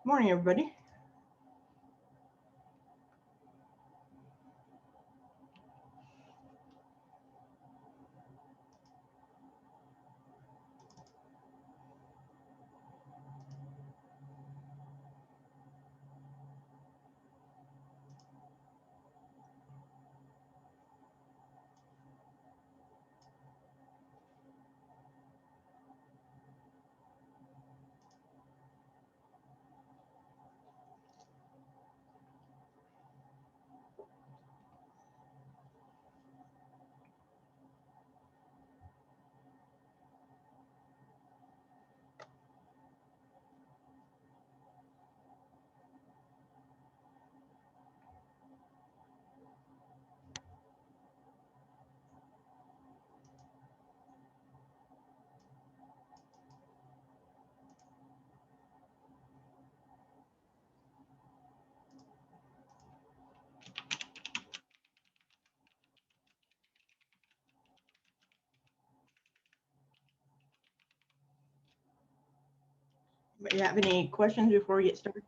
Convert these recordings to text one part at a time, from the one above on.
Morning, everybody. Do you have any questions before we get started?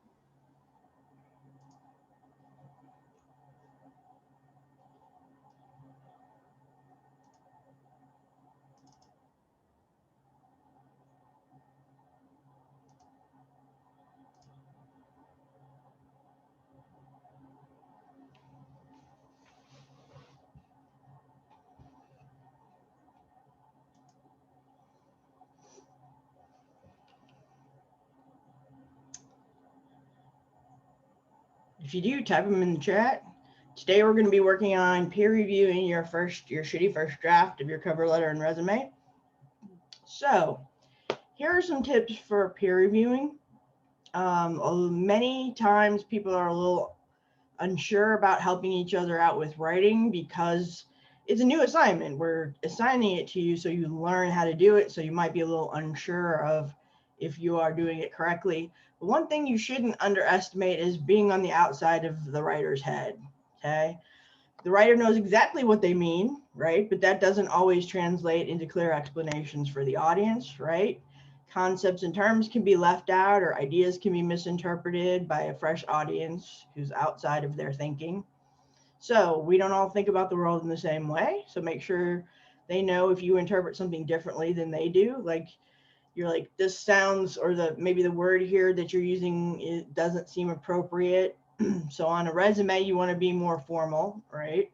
If you do, type them in the chat. Today we're going to be working on peer reviewing your shitty first draft of your cover letter and resume. So here are some tips for peer reviewing. Many times people are a little unsure about helping each other out with writing because it's a new assignment. We're assigning it to you so you learn how to do it. So you might be a little unsure of if you are doing it correctly. But one thing you shouldn't underestimate is being on the outside of the writer's head. Okay. The writer knows exactly what they mean, right? But that doesn't always translate into clear explanations for the audience, right? Concepts and terms can be left out, or ideas can be misinterpreted by a fresh audience who's outside of their thinking. So we don't all think about the world in the same way. So make sure they know if you interpret something differently than they do. Like you're like, this sounds, or maybe the word here that you're using, it doesn't seem appropriate. So on a resume, you want to be more formal, right?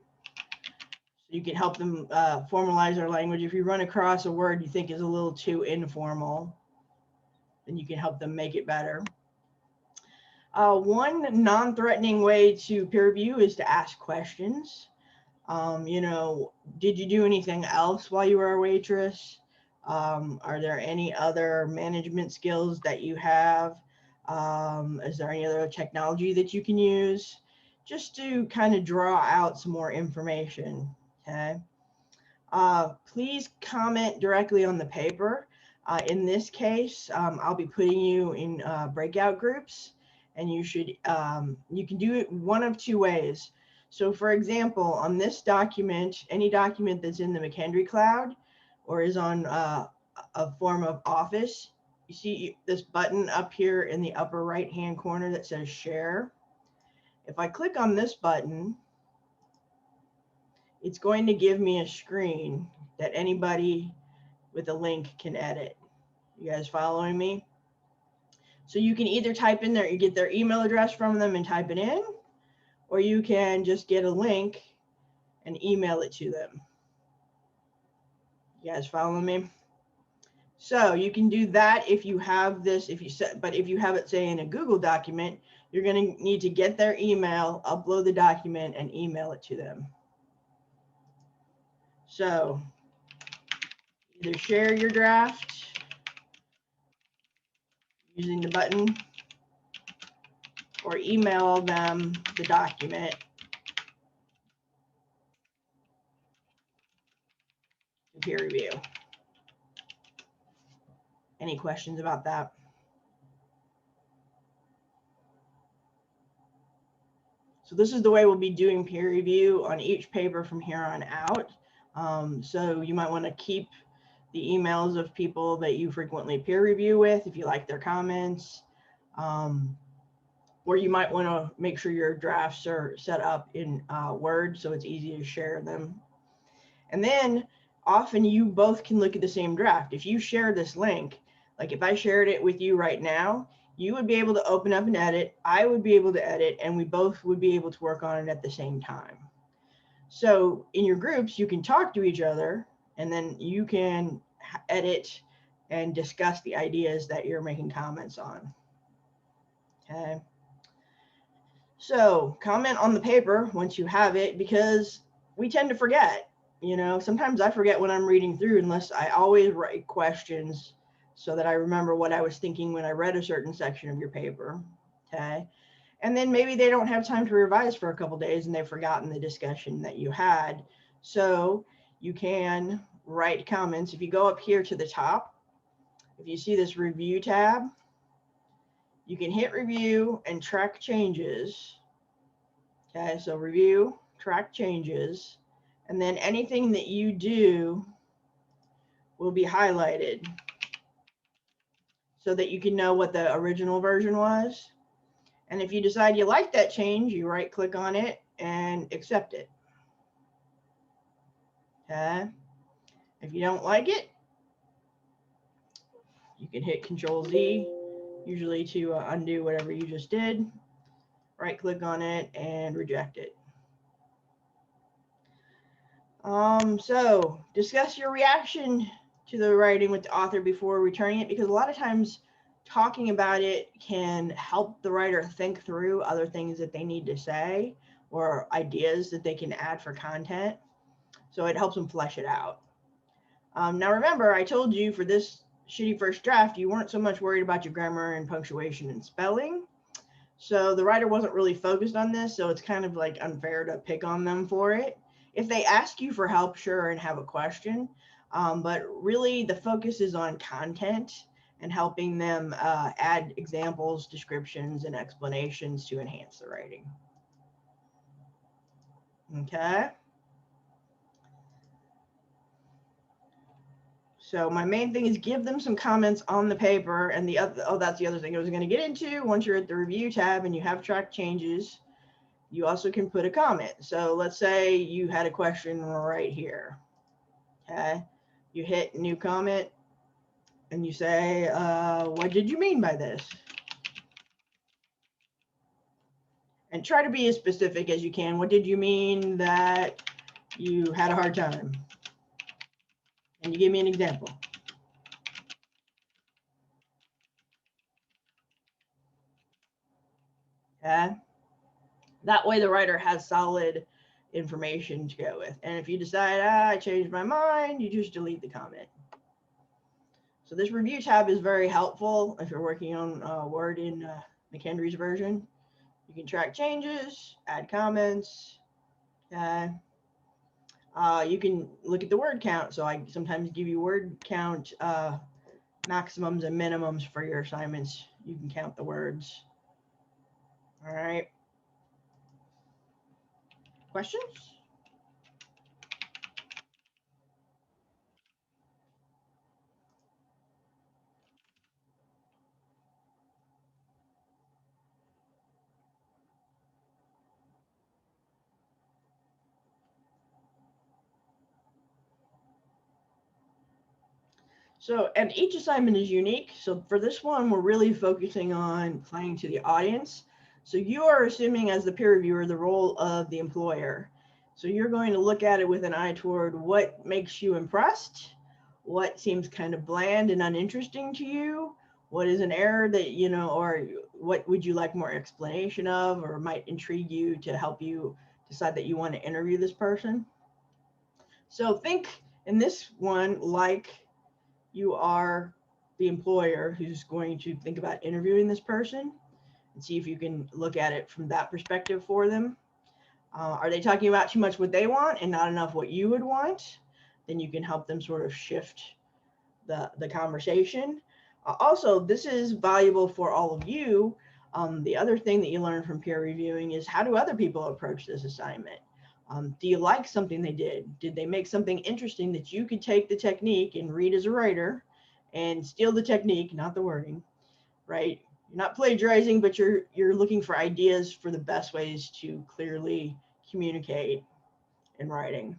So you can help them formalize their language. If you run across a word you think is a little too informal, then you can help them make it better. One non-threatening way to peer review is to ask questions. Did you do anything else while you were a waitress? Are there any other management skills that you have? Is there any other technology that you can use? Just to kind of draw out some more information, okay? Please comment directly on the paper. In this case, I'll be putting you in breakout groups, and you can do it one of two ways. So for example, on this document, any document that's in the McKendree cloud or is on a form of Office, you see this button up here in the upper right-hand corner that says share. If I click on this button, it's going to give me a screen that anybody with a link can edit. You guys following me? So you can either type in there, you get their email address from them and type it in, or you can just get a link and email it to them. You guys following me? So you can do that if you have this, but if you have it, say, in a Google document, you're going to need to get their email, upload the document, and email it to them. So either share your draft using the button or email them the document to peer review. Any questions about that? So this is the way we'll be doing peer review on each paper from here on out. So you might want to keep the emails of people that you frequently peer review with if you like their comments. or you might want to make sure your drafts are set up in Word so it's easy to share them. And then often you both can look at the same draft. If you share this link, like if I shared it with you right now, you would be able to open up and edit, I would be able to edit, and we both would be able to work on it at the same time. So in your groups, you can talk to each other, and then you can edit and discuss the ideas that you're making comments on. Okay. So comment on the paper once you have it, because we tend to forget. You know, sometimes I forget when I'm reading through, unless I always write questions so that I remember what I was thinking when I read a certain section of your paper. Okay. And then maybe they don't have time to revise for a couple days and they've forgotten the discussion that you had. So you can write comments. If you go up here to the top, if you see this review tab, you can hit review and track changes. Okay, so review, track changes, and then anything that you do will be highlighted so that you can know what the original version was. And if you decide you like that change, you right click on it and accept it. Okay. If you don't like it, you can hit Control Z, usually to undo whatever you just did. Right click on it and reject it. So discuss your reaction to the writing with the author before returning it, because a lot of times talking about it can help the writer think through other things that they need to say or ideas that they can add for content. So it helps them flesh it out. Now remember, I told you for this shitty first draft, you weren't so much worried about your grammar and punctuation and spelling. So the writer wasn't really focused on this, so it's kind of like unfair to pick on them for it. If they ask you for help, sure, and have a question, but really the focus is on content and helping them add examples, descriptions, and explanations to enhance the writing. Okay. So my main thing is give them some comments on the paper, and the other, that's the other thing I was going to get into. Once you're at the review tab and you have track changes, you also can put a comment. So let's say you had a question right here. Okay. You hit new comment and you say, what did you mean by this? And try to be as specific as you can. What did you mean that you had a hard time? Can you give me an example? Okay. That way the writer has solid information to go with. And if you decide, I changed my mind, you just delete the comment. So this review tab is very helpful if you're working on Word in McKendree's version. You can track changes, add comments. You can look at the word count. So I sometimes give you word count maximums and minimums for your assignments. You can count the words. All right. Questions? So, and each assignment is unique. So for this one, we're really focusing on playing to the audience. So you are assuming as the peer reviewer, the role of the employer. So you're going to look at it with an eye toward what makes you impressed, what seems kind of bland and uninteresting to you, what is an error that, you know, or what would you like more explanation of, or might intrigue you to help you decide that you want to interview this person. So think in this one, like you are the employer who's going to think about interviewing this person and see if you can look at it from that perspective for them. Are they talking about too much what they want and not enough what you would want? Then you can help them sort of shift the conversation. Also, this is valuable for all of you. The other thing that you learn from peer reviewing is how do other people approach this assignment? Do you like something they did? Did they make something interesting that you could take the technique and read as a writer and steal the technique, not the wording, right? not plagiarizing, but you're looking for ideas for the best ways to clearly communicate in writing.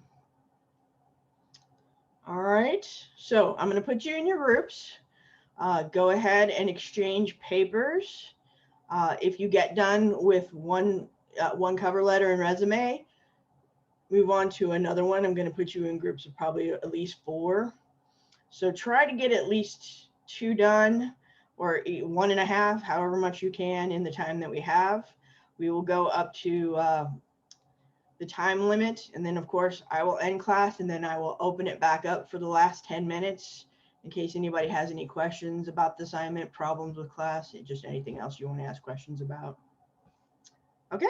All right, so I'm going to put you in your groups. Go ahead and exchange papers. If you get done with one cover letter and resume, move on to another one. I'm going to put you in groups of probably at least 4. So try to get at least 2 done, or 1.5, however much you can in the time that we have. We will go up to the time limit, and then of course I will end class, and then I will open it back up for the last 10 minutes in case anybody has any questions about the assignment, problems with class, just anything else you want to ask questions about. Okay.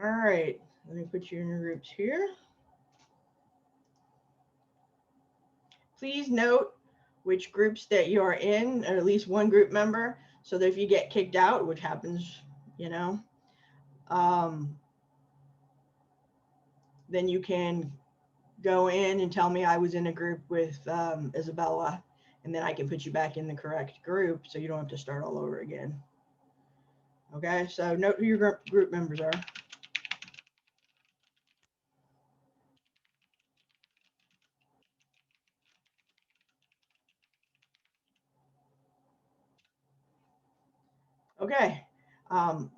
All right, let me put you in your groups here. Please note which groups that you are in, or at least one group member, so that if you get kicked out, which happens, you know, then you can go in and tell me I was in a group with Isabella, and then I can put you back in the correct group so you don't have to start all over again. Okay, so note who your group members are. Okay,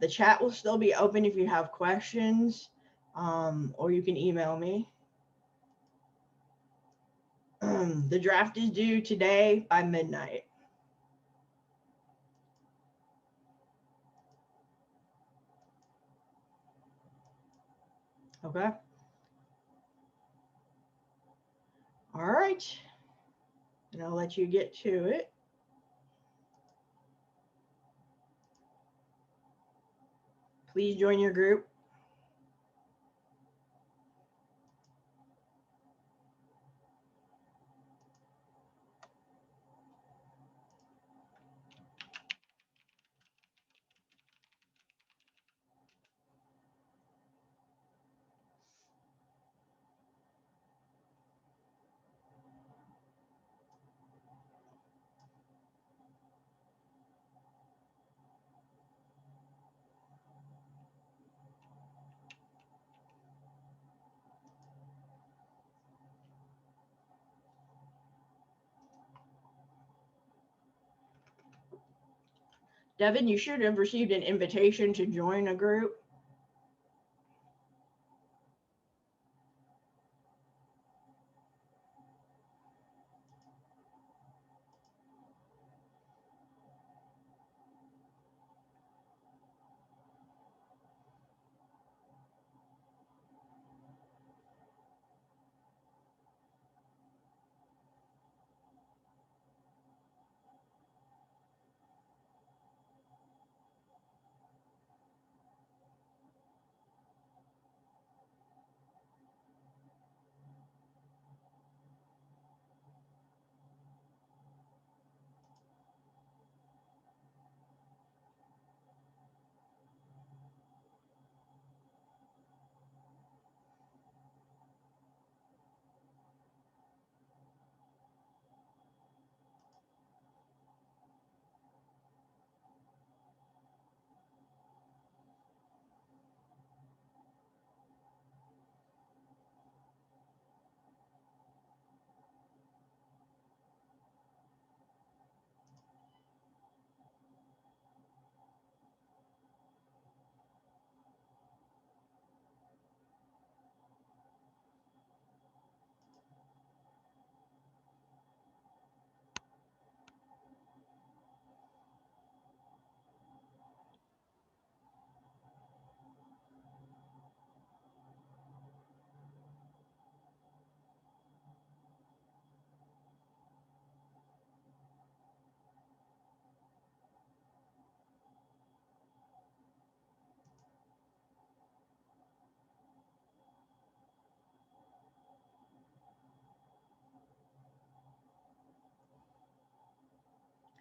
the chat will still be open if you have questions, or you can email me. The draft is due today by midnight. Okay. All right. And I'll let you get to it. Please join your group. Devin, you should have received an invitation to join a group.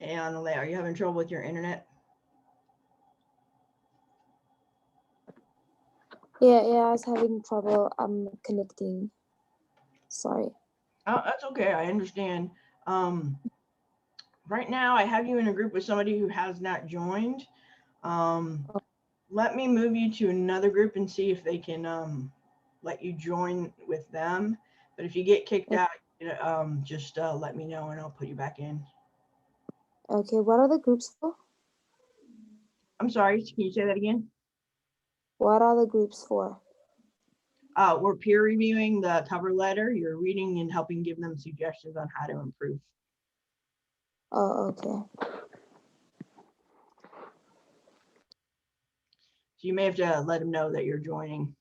Hey, Annalena, are you having trouble with your internet? Yeah, I was having trouble connecting. Sorry. Oh, that's okay. I understand. Um, right now, I have you in a group with somebody who has not joined. Um, let me move you to another group and see if they can let you join with them. But if you get kicked out, just let me know and I'll put you back in. Okay, what are the groups for? I'm sorry, can you say that again? What are the groups for? We're peer reviewing the cover letter. You're reading and helping give them suggestions on how to improve. Oh, okay. So you may have to let them know that you're joining.